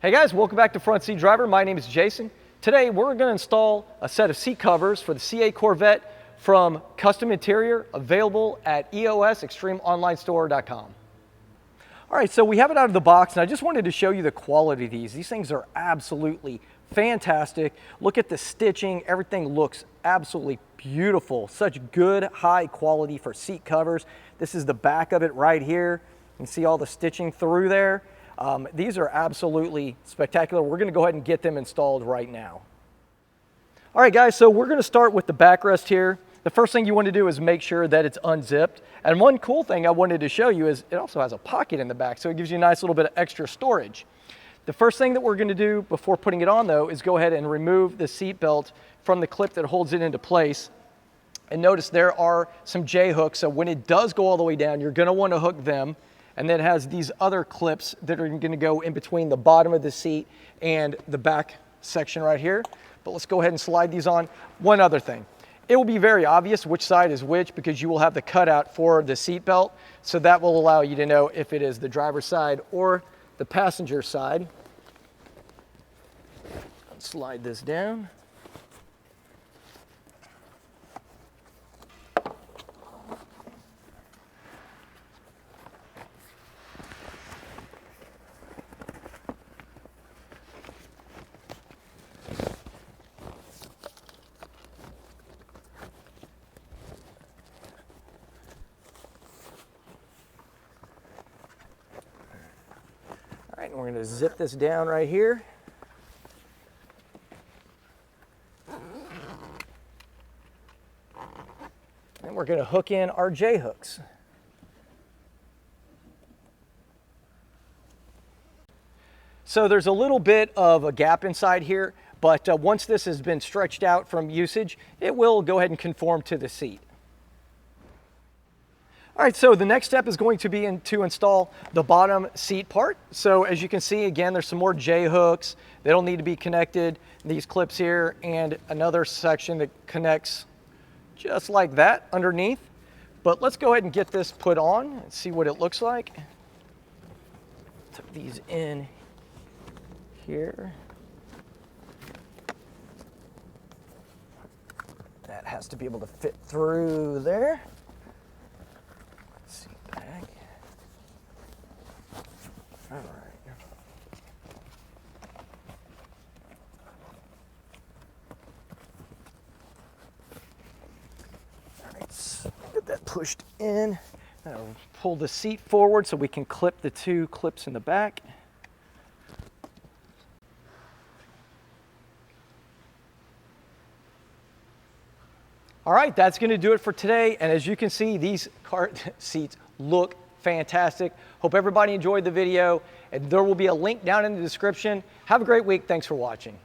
Hey guys, welcome back to Front Seat Driver. My name is Jason. Today we're going to install a set of seat covers for the CA Corvette from Custom Interior, available at eosextremeonlinestore.com. All right, so we have it out of the box, and I just wanted to show you the quality of these. These things are absolutely fantastic. Look at the stitching. Everything looks absolutely beautiful. Such good, high quality for seat covers. This is the back of it right here. You can see all the stitching through there. These are absolutely spectacular. We're going to go ahead and get them installed right now. All right, guys, so we're going to start with the backrest here. The first thing you want to do is make sure that it's unzipped. And one cool thing I wanted to show you is it also has a pocket in the back, so it gives you a nice little bit of extra storage. The first thing that we're going to do before putting it on, though, is go ahead and remove the seat belt from the clip that holds it into place. And notice there are some J-hooks, so when it does go all the way down, you're going to want to hook them. And then it has these other clips that are going to go in between the bottom of the seat and the back section right here. But let's go ahead and slide these on. One other thing. It will be very obvious which side is which because you will have the cutout for the seat belt. So that will allow you to know if it is the driver's side or the passenger side. Let's slide this down. All right, and we're going to zip this down right here. And we're going to hook in our J-hooks. So there's a little bit of a gap inside here, but once this has been stretched out from usage, it will go ahead and conform to the seat. All right, so the next step is going to be to install the bottom seat part. So as you can see, again, there's some more J-hooks. They don't need to be connected. These clips here and another section that connects just like that underneath. But let's go ahead and get this put on and see what it looks like. Tuck these in here. That has to be able to fit through there. Back. All right. All right, so get that pushed in. Now pull the seat forward so we can clip the two clips in the back. All right, that's going to do it for today. And as you can see, these car seats look fantastic. Hope everybody enjoyed the video, and there will be a link down in the description. Have a great week. Thanks for watching.